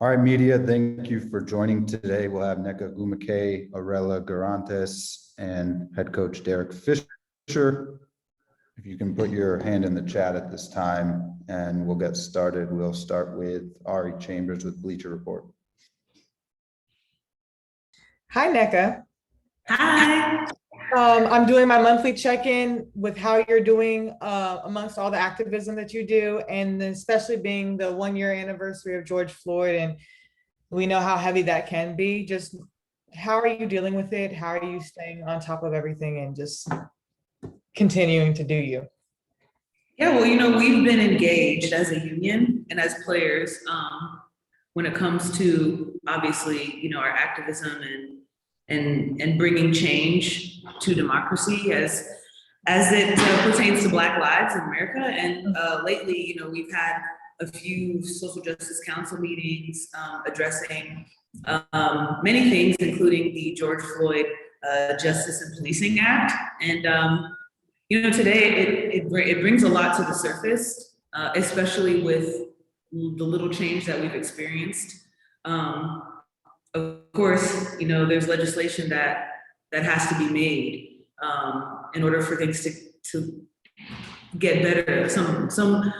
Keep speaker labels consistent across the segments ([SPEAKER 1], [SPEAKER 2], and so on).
[SPEAKER 1] All right, media, thank you for joining today. We'll have Nneka Ogwumike, Arella Garantes, and head coach Derek Fisher. If you can put your hand in the chat at this time and we'll get started. We'll start with Ari Chambers with Bleacher Report.
[SPEAKER 2] Hi, Nneka.
[SPEAKER 3] Hi.
[SPEAKER 2] I'm doing my monthly check-in with how you're doing amongst all the activism that you do, and especially being the 1-year anniversary of George Floyd, and we know how heavy that can be. Just how are you dealing with it? How are you staying on top of everything and just continuing to do you?
[SPEAKER 3] Yeah, well, we've been engaged as a union and as players when it comes to obviously, our activism and bringing change to democracy as it pertains to Black lives in America. And lately, we've had a few social justice council meetings addressing many things, including the George Floyd Justice and Policing Act. And today it brings a lot to the surface, especially with the little change that we've experienced. Of course, there's legislation that has to be made in order for things to get better. Some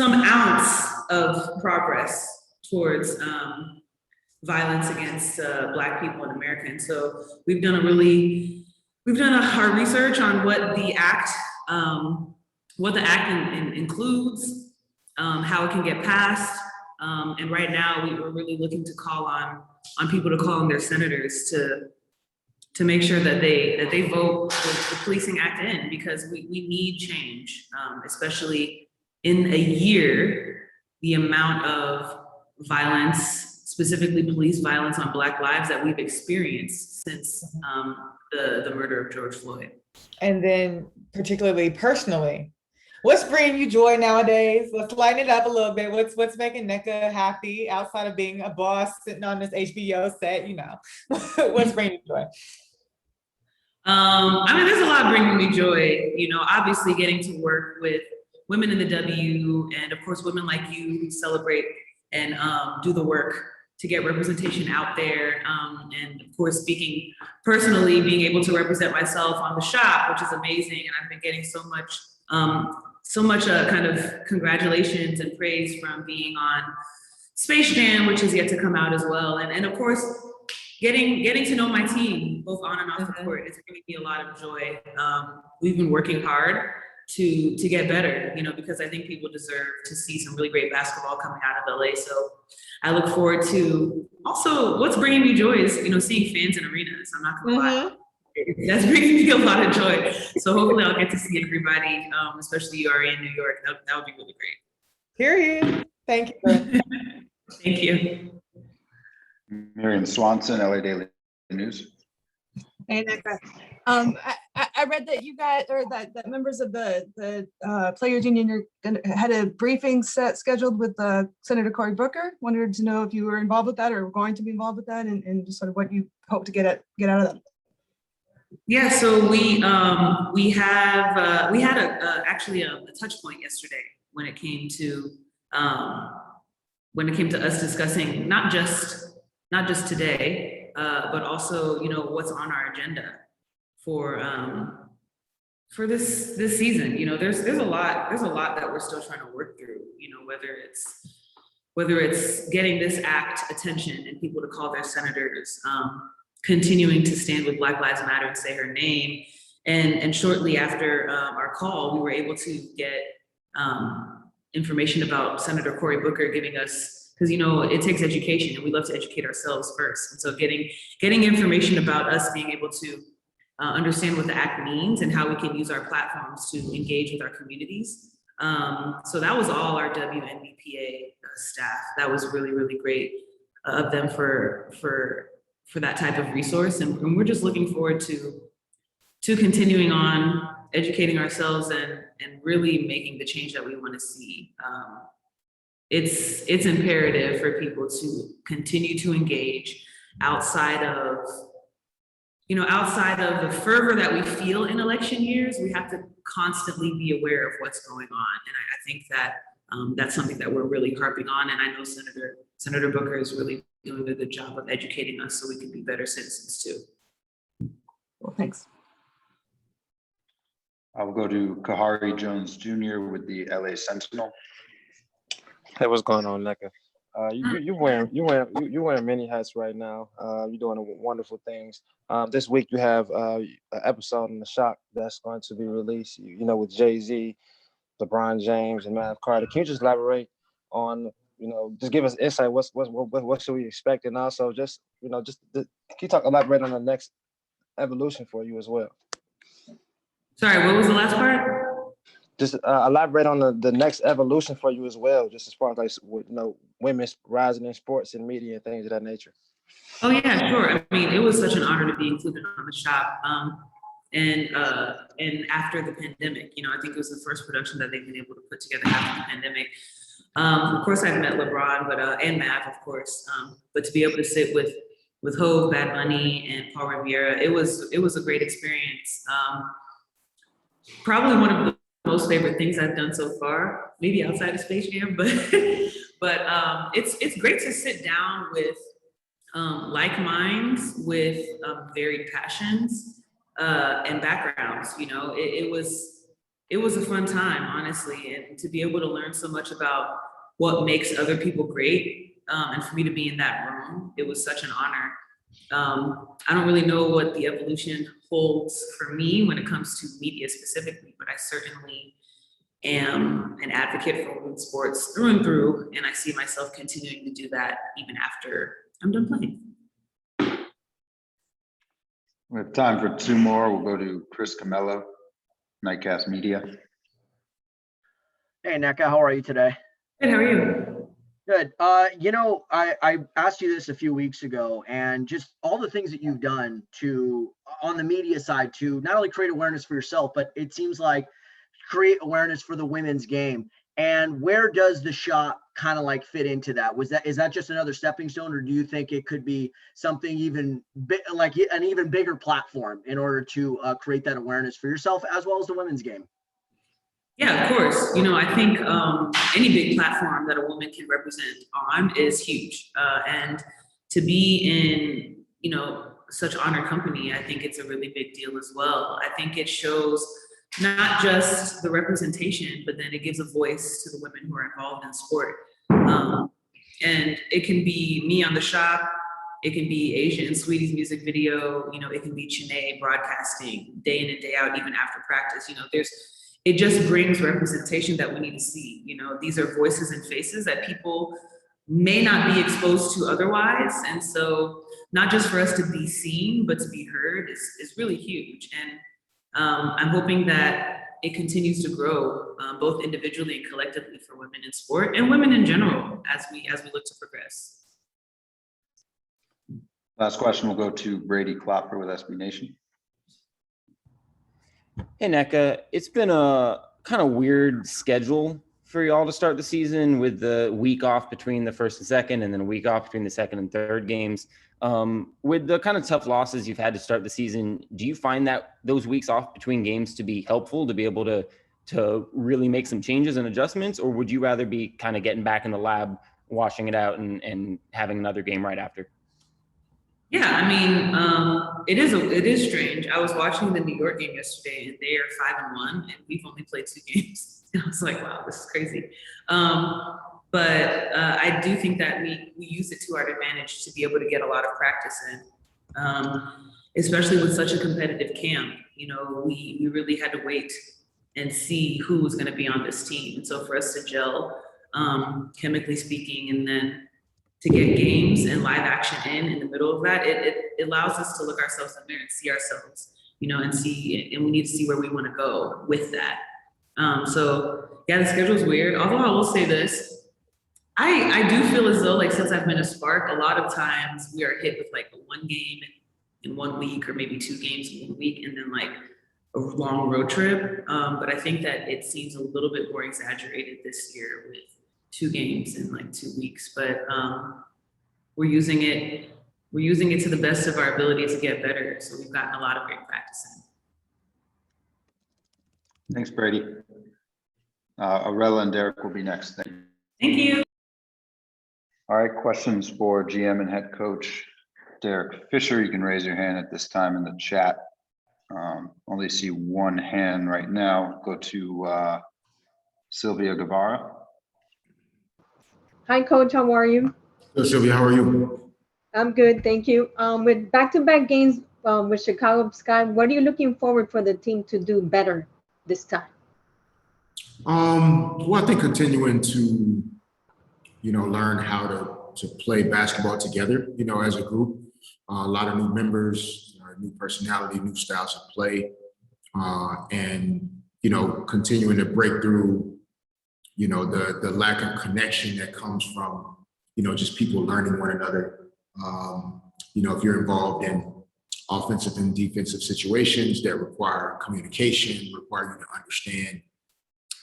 [SPEAKER 3] ounce of progress towards violence against Black people in America. And so we've done our research on what the act includes, how it can get passed, and right now we're really looking to call on people to call on their senators to make sure that they vote the Policing Act in, because we need change, especially in a year. The amount of violence, specifically police violence on Black lives, that we've experienced since the murder of George Floyd.
[SPEAKER 2] And then particularly personally, what's bringing you joy nowadays? Let's lighten it up a little bit. What's making Nneka happy outside of being a boss sitting on this HBO set, What's bringing you joy?
[SPEAKER 3] There's a lot bringing me joy, obviously getting to work with women in the W, and of course, women like you who celebrate and do the work to get representation out there. And of course, speaking personally, being able to represent myself on the shop, which is amazing. And I've been getting so much kind of congratulations and praise from being on Space Jam, which is yet to come out as well. And of course, getting to know my team, both on and off the court, is giving me a lot of joy. We've been working hard to get better, because I think people deserve to see some really great basketball coming out of LA. So I look forward to, also what's bringing me joy is, seeing fans in arenas. I'm not gonna lie. That's bringing me a lot of joy. So hopefully I'll get to see everybody, especially you, Ari, in New York. That would be really great.
[SPEAKER 2] Period. Thank you.
[SPEAKER 3] Thank you.
[SPEAKER 1] Miriam Swanson, LA Daily News.
[SPEAKER 4] Hey, Nneka. I read that you guys, or that members of the Players Union had a briefing scheduled with Senator Cory Booker. Wanted to know if you were involved with that or were going to be involved with that, and just sort of what you hope to get out of that.
[SPEAKER 3] Yeah, so we had actually a touch point yesterday when it came to us discussing not just today, but also what's on our agenda for this season. There's a lot that we're still trying to work through. Whether it's getting this act attention and people to call their senators, continuing to stand with Black Lives Matter and say her name. And shortly after our call, we were able to get information about Senator Cory Booker giving us, because it takes education and we love to educate ourselves first. And so getting information about us being able to understand what the act means and how we can use our platforms to engage with our communities. So that was all our WNBPA staff. That was really, really great of them for that type of resource. And we're just looking forward to continuing on educating ourselves and really making the change that we want to see. It's imperative for people to continue to engage outside of the fervor that we feel in election years. We have to constantly be aware of what's going on. And I think that that's something that we're really harping on. And I know Senator Booker is really doing a good job of educating us so we can be better citizens too.
[SPEAKER 4] Well, thanks.
[SPEAKER 1] I will go to Kahari Jones Jr. with the LA Sentinel.
[SPEAKER 5] Hey, what's going on, NECA? You wearing many hats right now. You're doing wonderful things. This week you have an episode in The Shock that's going to be released. With Jay-Z, LeBron James, and Matt Carter. Can you just elaborate on, just give us insight? What should we expect, and also can you elaborate on the next evolution for you as well?
[SPEAKER 3] Sorry, what was the last part?
[SPEAKER 5] Just elaborate on the next evolution for you as well, just as far as women's rising in sports and media and things of that nature.
[SPEAKER 3] Oh yeah, sure. I mean, it was such an honor to be included on The Shop. And after the pandemic, I think it was the first production that they've been able to put together after the pandemic. Of course, I've met LeBron, and Mav, of course. But to be able to sit with Hov, Bad Bunny, and Paul Revere, it was a great experience. Probably one of the most favorite things I've done so far, maybe outside of Space Jam, but it's great to sit down with like minds with varied passions and backgrounds. It was a fun time, honestly, and to be able to learn so much about what makes other people great, and for me to be in that room, it was such an honor. I don't really know what the evolution holds for me when it comes to media specifically, but I certainly am an advocate for women's sports through and through, and I see myself continuing to do that even after I'm done playing.
[SPEAKER 1] We have time for two more. We'll go to Chris Camello, Nightcast Media.
[SPEAKER 6] Hey, NECA, how are you today?
[SPEAKER 3] Good, how are you?
[SPEAKER 6] Good. I asked you this a few weeks ago, and just all the things that you've done on the media side to not only create awareness for yourself, but it seems like create awareness for the women's game. And where does The Shop kind of fit into that? Is that just another stepping stone, or do you think it could be something even like an even bigger platform in order to create that awareness for yourself as well as the women's game?
[SPEAKER 3] Yeah, of course. I think any big platform that a woman can represent on is huge. And to be in, such honored company, I think it's a really big deal as well. I think it shows not just the representation, but then it gives a voice to the women who are involved in sport. And it can be me on The Shop. It can be Asia and Sweetie's music video. It can be Chene broadcasting day in and day out, even after practice. It just brings representation that we need to see. These are voices and faces that people may not be exposed to otherwise. And so not just for us to be seen, but to be heard is really huge. And I'm hoping that it continues to grow both individually and collectively for women in sport and women in general as we look to progress.
[SPEAKER 1] Last question will go to Brady Klopper with SB Nation.
[SPEAKER 7] Hey, NECA, it's been a kind of weird schedule for y'all to start the season with the week off between the first and second, and then a week off between the second and third games. With the kind of tough losses you've had to start the season, do you find that those weeks off between games to be helpful to be able to really make some changes and adjustments, or would you rather be kind of getting back in the lab, washing it out, and having another game right after?
[SPEAKER 3] Yeah, I mean, it is strange. I was watching the New York game yesterday, and they are 5-1, and we've only played 2 games. And I was like, wow, this is crazy. But I do think that we use it to our advantage to be able to get a lot of practice in, especially with such a competitive camp. We really had to wait and see who was going to be on this team. And so for us to gel, chemically speaking, and then to get games and live action in the middle of that, it allows us to look ourselves in the mirror and see ourselves, and we need to see where we want to go with that. So yeah, the schedule's weird. Although I will say this, I do feel as though since I've been a Spark, a lot of times we are hit with a 1 game in 1 week, or maybe 2 games in 1 week, and then a long road trip. But I think that it seems a little bit more exaggerated this year with 2 games in 2 weeks, but we're using it to the best of our ability to get better. So we've gotten a lot of great practice in.
[SPEAKER 1] Thanks, Brady. Arella and Derek will be next. Thank you.
[SPEAKER 3] Thank you.
[SPEAKER 1] All right, questions for GM and head coach Derek Fisher. You can raise your hand at this time in the chat. Only see one hand right now. Go to Sylvia Guevara.
[SPEAKER 8] Hi, Coach. How are you?
[SPEAKER 9] Hello, Sylvia. How are you?
[SPEAKER 8] I'm good, thank you. With back-to-back games with Chicago Sky, what are you looking forward for the team to do better this time?
[SPEAKER 9] Well, I think continuing to, learn how to play basketball together, as a group. A lot of new members, new personality, new styles of play, and continuing to break through, the lack of connection that comes from, just people learning one another. If you're involved in offensive and defensive situations that require communication, require you to understand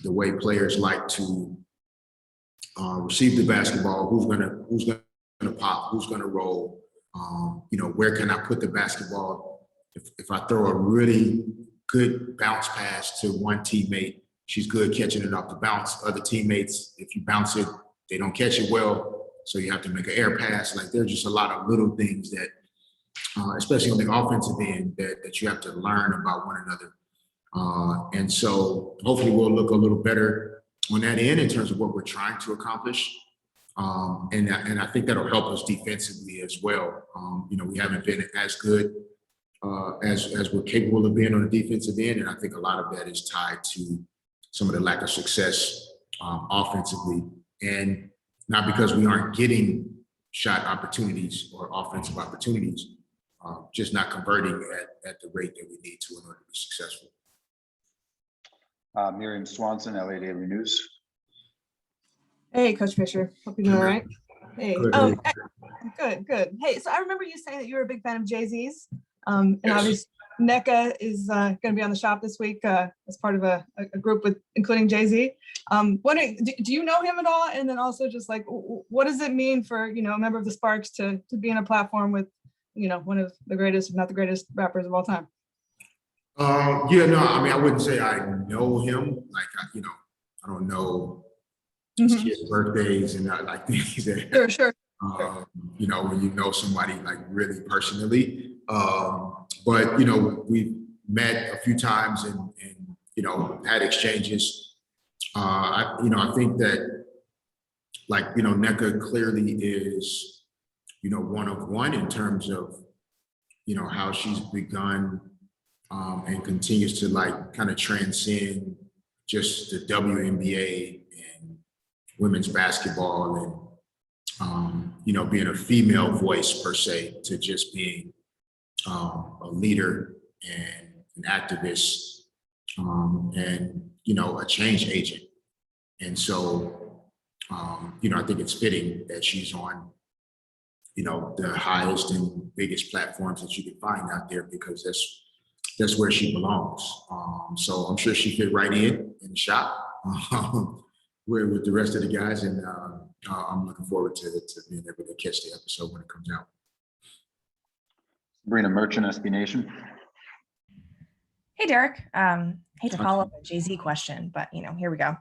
[SPEAKER 9] the way players like to receive the basketball, who's gonna pop, who's gonna roll, where can I put the basketball? If I throw a really good bounce pass to one teammate, she's good catching it off the bounce. Other teammates, if you bounce it, they don't catch it well. So you have to make an air pass. Like there's just a lot of little things that, especially on the offensive end, that you have to learn about one another. And so hopefully we'll look a little better on that end in terms of what we're trying to accomplish. And I think that'll help us defensively as well. We haven't been as good as we're capable of being on the defensive end. And I think a lot of that is tied to some of the lack of success offensively. And not because we aren't getting shot opportunities or offensive opportunities, just not converting at the rate that we need to in order to be successful.
[SPEAKER 1] Miriam Swanson, LA Daily News.
[SPEAKER 4] Hey, Coach Fisher. Hope you're doing all right. Hey.
[SPEAKER 9] Good.
[SPEAKER 4] Oh, good. Hey, so I remember you saying that you were a big fan of Jay-Z's. And
[SPEAKER 9] Yes.
[SPEAKER 4] obviously, NECA is going to be on the shop this week as part of a group with including Jay-Z. Wondering, do you know him at all? And then also just like, what does it mean for, a member of the Sparks to be in a platform with, one of the greatest, if not the greatest rappers of all time?
[SPEAKER 9] I wouldn't say I know him. Like, I don't know his kids' birthdays and like things that,
[SPEAKER 4] Sure.
[SPEAKER 9] when you know somebody like really personally. But, we've met a few times and had exchanges. I think that like, NECA clearly is, one of one in terms of, how she's begun and continues to like kind of transcend just the WNBA and women's basketball and, being a female voice per se to just being a leader and an activist and, a change agent. And so, I think it's fitting that she's on, the highest and biggest platforms that you can find out there because that's where she belongs. So I'm sure she fit right in the shop with the rest of the guys. And I'm looking forward to being able to catch the episode when it comes out.
[SPEAKER 1] Sabrina Merchant, SB Nation.
[SPEAKER 10] Hey, Derek. Hate to follow up a Jay-Z question, but here we go.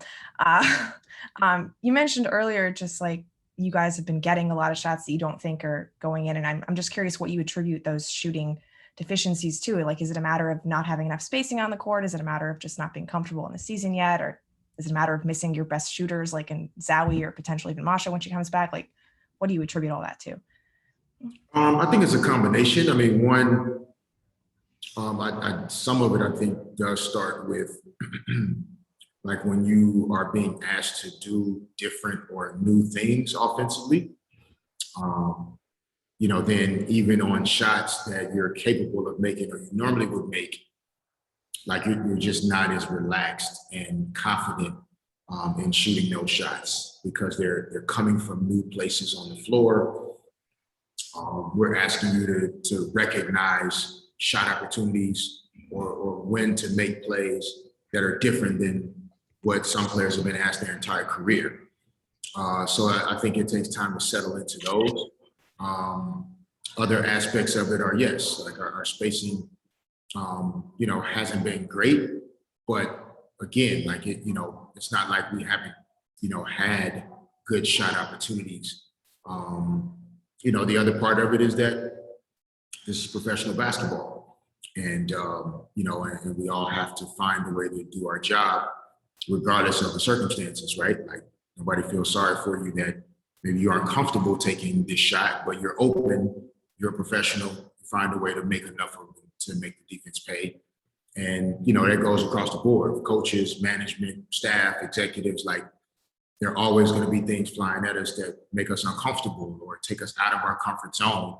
[SPEAKER 10] You mentioned earlier, just like you guys have been getting a lot of shots that you don't think are going in. And I'm just curious what you attribute those shooting deficiencies to. Like, is it a matter of not having enough spacing on the court? Is it a matter of just not being comfortable in the season yet? Or is it a matter of missing your best shooters like in Zowie or potentially even Masha when she comes back? Like, what do you attribute all that to?
[SPEAKER 9] I think it's a combination. I mean, one, some of it I think does start with like when you are being asked to do different or new things offensively, then even on shots that you're capable of making or you normally would make, like you're just not as relaxed and confident in shooting those shots because they're coming from new places on the floor. We're asking you to recognize shot opportunities or when to make plays that are different than what some players have been asked their entire career. So I think it takes time to settle into those. Other aspects of it are, yes, like our spacing, hasn't been great, but again, like it's not like we haven't, had good shot opportunities. The other part of it is that this is professional basketball. And, and we all have to find a way to do our job regardless of the circumstances, right? Like nobody feels sorry for you that maybe you aren't comfortable taking this shot, but you're open, you're a professional, you find a way to make enough of it to make the defense pay. And, that goes across the board, coaches, management, staff, executives, like there are always going to be things flying at us that make us uncomfortable or take us out of our comfort zone.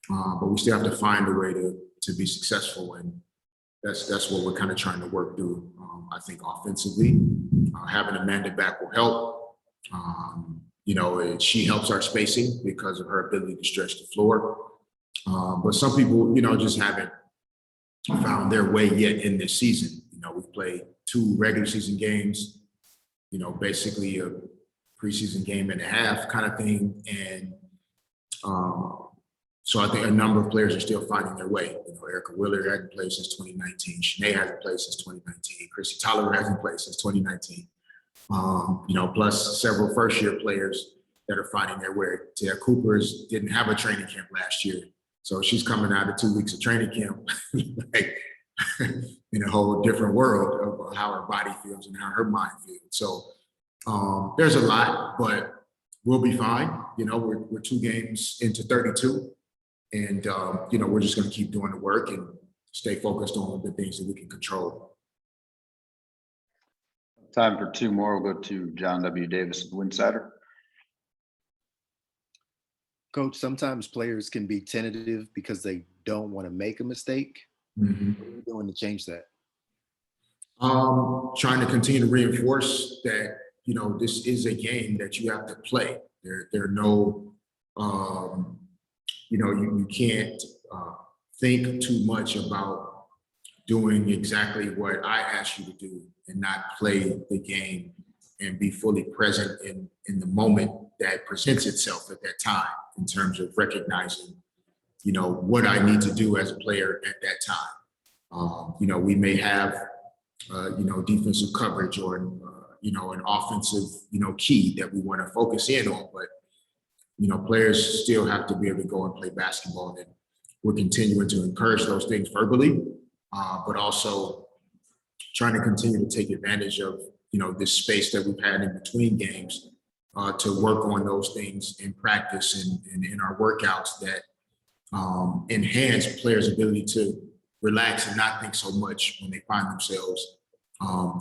[SPEAKER 9] But we still have to find a way to be successful. And that's what we're kind of trying to work through. I think offensively, having Amanda back will help. She helps our spacing because of her ability to stretch the floor. But some people, just haven't found their way yet in this season. We've played 2 regular season games, basically a preseason game and a half kind of thing. And so I think a number of players are still finding their way. Erica Willard hasn't played since 2019. Shanae hasn't played since 2019. Chrissy Tolliver hasn't played since 2019. Plus several first-year players that are finding their way. Tia Coopers didn't have a training camp last year. So she's coming out of 2 weeks of training camp like, in a whole different world of how her body feels and how her mind feels. So there's a lot, but we'll be fine. We're 2 games into 32. And, we're just going to keep doing the work and stay focused on the things that we can control.
[SPEAKER 1] Time for 2 more. We'll go to John W. Davis of Winsider.
[SPEAKER 11] Coach, sometimes players can be tentative because they don't want to make a mistake.
[SPEAKER 9] Mm-hmm.
[SPEAKER 11] What are you doing to change that?
[SPEAKER 9] Trying to continue to reinforce that, this is a game that you have to play. There are no, you can't think too much about doing exactly what I asked you to do and not play the game and be fully present in the moment that presents itself at that time in terms of recognizing, what I need to do as a player at that time. We may have, defensive coverage or, an offensive, key that we want to focus in on, but players still have to be able to go and play basketball. And we're continuing to encourage those things verbally, but also trying to continue to take advantage of, this space that we've had in between games to work on those things in practice and in our workouts that enhance players' ability to relax and not think so much when they find themselves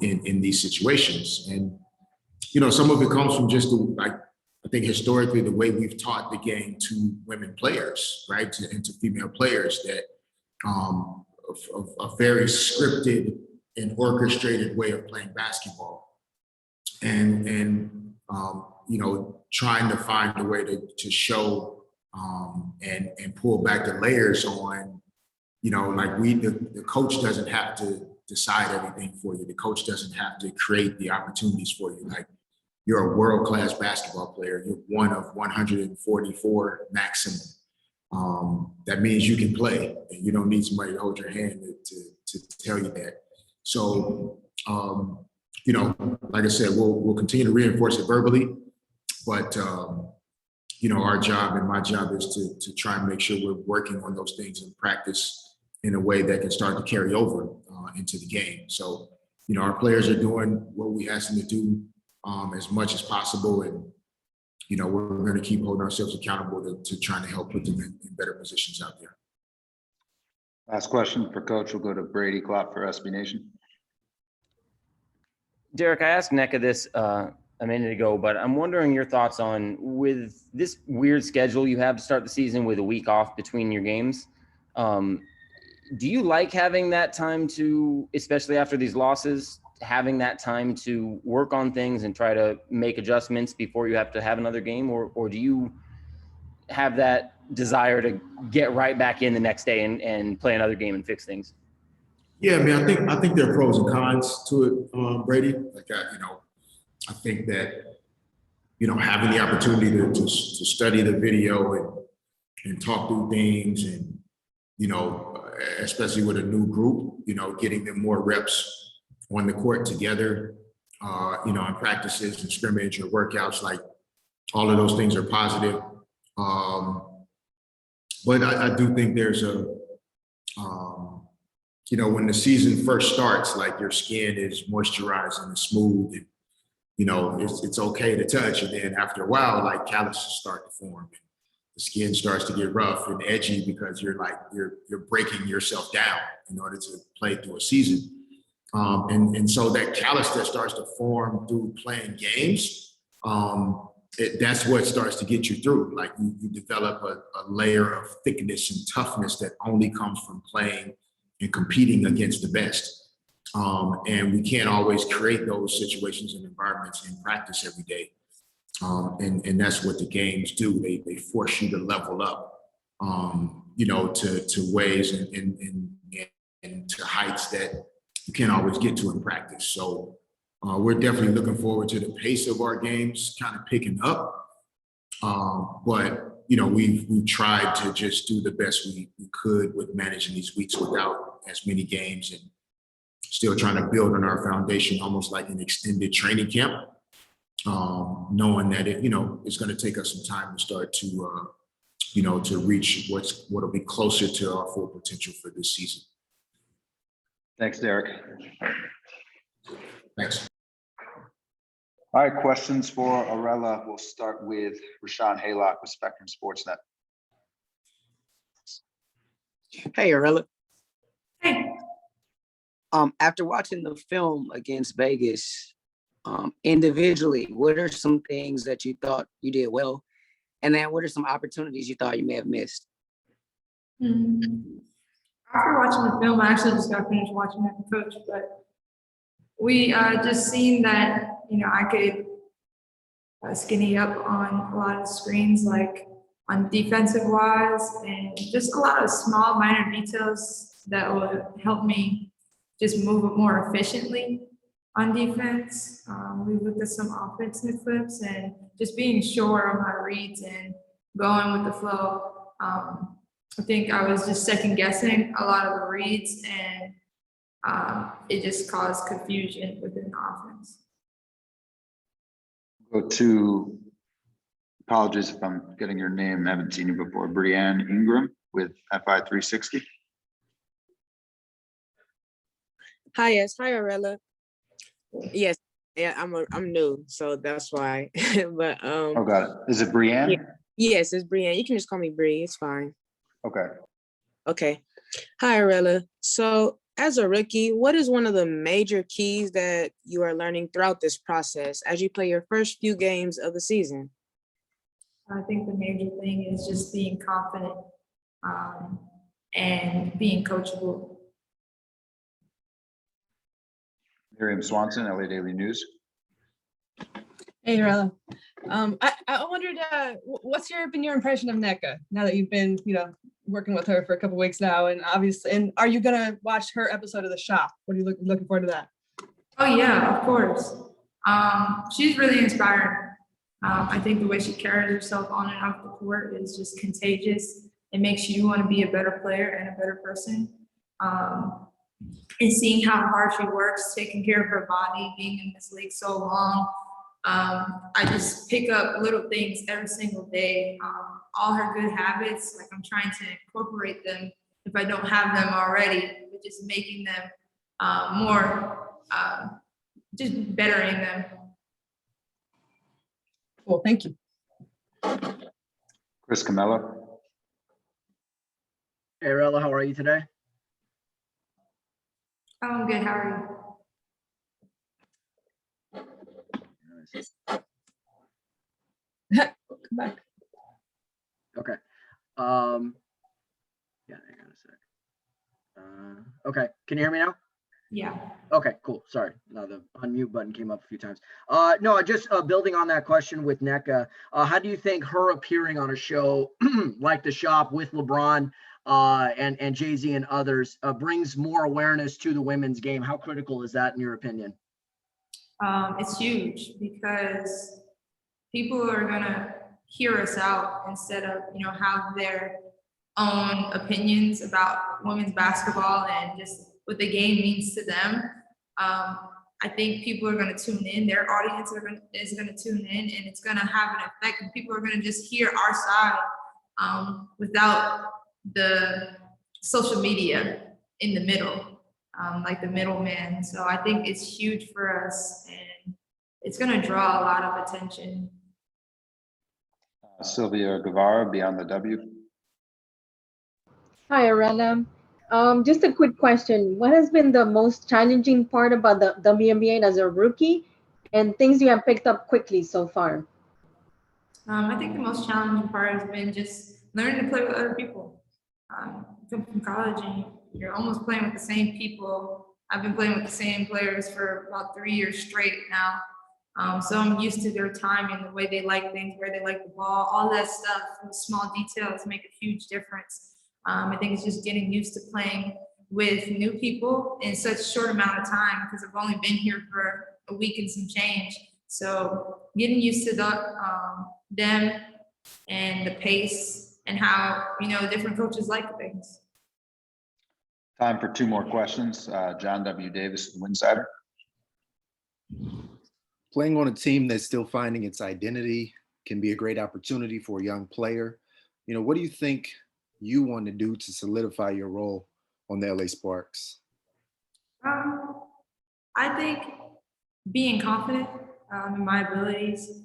[SPEAKER 9] in these situations. And, some of it comes from just I think historically, the way we've taught the game to women players, right, and to female players, that a very scripted and orchestrated way of playing basketball, and trying to find a way to show and pull back the layers on, the coach doesn't have to decide everything for you. The coach doesn't have to create the opportunities for you. Like, you're a world-class basketball player. You're one of 144 maximum. That means you can play, and you don't need somebody to hold your hand to tell you that. So, like I said, we'll continue to reinforce it verbally, but our job and my job is to try and make sure we're working on those things in practice in a way that can start to carry over into the game. So, our players are doing what we ask them to do as much as possible. And, we're going to keep holding ourselves accountable to trying to help put them in better positions out there.
[SPEAKER 1] Last question for Coach. We'll go to Brady Klopp for SB Nation.
[SPEAKER 7] Derek, I asked NECA this a minute ago, but I'm wondering your thoughts on, with this weird schedule you have to start the season with a week off between your games. Do you like having that time to, especially after these losses, having that time to work on things and try to make adjustments before you have to have another game? Or do you have that desire to get right back in the next day and play another game and fix things?
[SPEAKER 9] Yeah, man, I think there are pros and cons to it, Brady. Like, I think that, having the opportunity to study the video and talk through things and, especially with a new group, getting them more reps on the court together, in practices and scrimmage or workouts, like all of those things are positive. But I do think there's when the season first starts, like your skin is moisturized and smooth, and it's okay to touch. And then after a while, like calluses start to form. The skin starts to get rough and edgy because you're breaking yourself down in order to play through a season. And so that callus that starts to form through playing games, that's what starts to get you through. Like you develop a layer of thickness and toughness that only comes from playing and competing against the best. And we can't always create those situations and environments in practice every day. And that's what the games do. They force you to level up, to ways and to heights that you can't always get to in practice. So we're definitely looking forward to the pace of our games kind of picking up. But we've tried to just do the best we could with managing these weeks without as many games, and still trying to build on our foundation, almost like an extended training camp. Knowing that it's going to take us some time to start to reach what'll be closer to our full potential for this season.
[SPEAKER 1] Thanks, Derek.
[SPEAKER 9] Thanks.
[SPEAKER 12] All right, questions for Arella. We'll start with Rashawn Haylock with Spectrum Sportsnet.
[SPEAKER 13] Hey, Arella.
[SPEAKER 3] Hey.
[SPEAKER 13] After watching the film against Vegas, individually, what are some things that you thought you did well? And then what are some opportunities you thought you may have missed?
[SPEAKER 14] After watching the film, I actually just got finished watching it with Coach, but we just seen that, I could skinny up on a lot of the screens, like on defensive wise, and just a lot of small minor details that would help me just move it more efficiently on defense. We looked at some offensive clips and just being sure of my reads and going with the flow. I think I was just second guessing a lot of the reads, and it just caused confusion within the offense.
[SPEAKER 12] Go to, apologies if I'm getting your name, I haven't seen you before, Brianne Ingram with FI 360.
[SPEAKER 15] Hi, yes. Hi, Arella. Yes, yeah, I'm new, so that's why. But
[SPEAKER 12] Oh, got it. Is it Brianne?
[SPEAKER 15] yeah. Yes, it's Brianne. You can just call me Bree. It's fine.
[SPEAKER 12] Okay.
[SPEAKER 15] Okay. Hi, Arella. So, as a rookie, what is one of the major keys that you are learning throughout this process as you play your first few games of the season?
[SPEAKER 14] I think the major thing is just being confident and being coachable.
[SPEAKER 12] Miriam Swanson, LA Daily News.
[SPEAKER 4] Hey, Arella. I wondered, what's been your impression of Nneka now that you've been, working with her for a couple weeks now, and obviously, and are you gonna watch her episode of The Shop? What are you looking forward to that?
[SPEAKER 14] Oh yeah, of course. She's really inspiring. I think the way she carries herself on and off the court is just contagious. It makes you want to be a better player and a better person. And seeing how hard she works, taking care of her body, being in this league so long, I just pick up little things every single day. All her good habits, like I'm trying to incorporate them if I don't have them already, but just making them more, just bettering them.
[SPEAKER 4] Cool, thank you.
[SPEAKER 12] Chris Camello.
[SPEAKER 6] Hey, Arella, how are you today?
[SPEAKER 14] I'm good, how are
[SPEAKER 4] Come back.
[SPEAKER 6] Okay. Yeah, hang on a sec. Okay, can you hear me now?
[SPEAKER 14] Yeah.
[SPEAKER 6] Okay, cool. Sorry. No, the unmute button came up a few times. No, just building on that question with Nneka, how do you think her appearing on a show like The Shop with LeBron and Jay-Z and others brings more awareness to the women's game? How critical is that in your opinion?
[SPEAKER 14] It's huge because people are gonna hear us out instead of, have their own opinions about women's basketball and just what the game means to them. I think people are going to tune in. Their audience is going to tune in, and it's going to have an effect. And people are going to just hear our side without the social media in the middle, like the middleman. So I think it's huge for us, and it's going to draw a lot of attention.
[SPEAKER 12] Sylvia Guevara, Beyond the W.
[SPEAKER 8] Hi, Arella. Just a quick question. What has been the most challenging part about the WNBA as a rookie and things you have picked up quickly so far?
[SPEAKER 14] I think the most challenging part has been just learning to play with other people. Come from college and you're almost playing with the same people. I've been playing with the same players for about 3 years straight now. So I'm used to their timing, the way they like things, where they like the ball, all that stuff. The small details make a huge difference. I think it's just getting used to playing with new people in such a short amount of time, because I've only been here for a week and some change. So getting used to them and the pace and how, different coaches like things.
[SPEAKER 12] Time for 2 more questions. John W. Davis, Winsider.
[SPEAKER 11] Playing on a team that's still finding its identity can be a great opportunity for a young player. What do you think you want to do to solidify your role on the LA Sparks?
[SPEAKER 14] I think being confident in my abilities,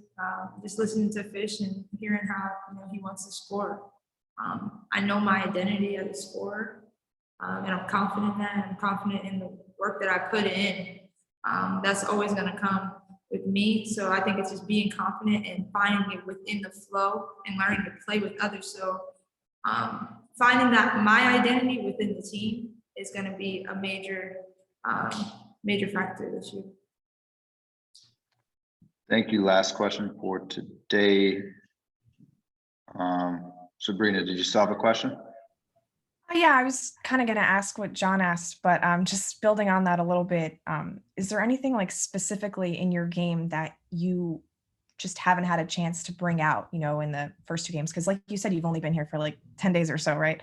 [SPEAKER 14] just listening to Fish and hearing how he wants to score. I know my identity as a scorer, and I'm confident in that. I'm confident in the work that I put in. That's always going to come with me. So I think it's just being confident and finding it within the flow and learning to play with others. So finding that my identity within the team is going to be a major factor this year.
[SPEAKER 12] Thank you. Last question for today. Sabrina, did you still have a question?
[SPEAKER 10] Yeah, I was kind of going to ask what John asked, but just building on that a little bit, is there anything like specifically in your game that you just haven't had a chance to bring out, in the first 2 games? Because like you said, you've only been here for like 10 days or so, right?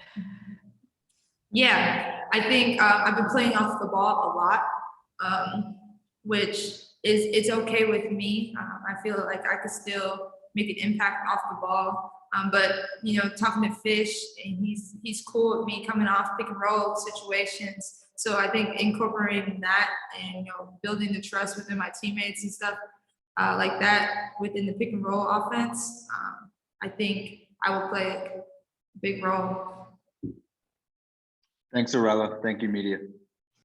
[SPEAKER 14] Yeah, I think I've been playing off the ball a lot, which it's okay with me. I feel like I could still make an impact off the ball. But talking to Fish, and he's cool with me coming off pick and roll situations. So I think incorporating that and building the trust within my teammates and stuff like that within the pick and roll offense, I think I will play a big role.
[SPEAKER 12] Thanks, Arella. Thank you, media.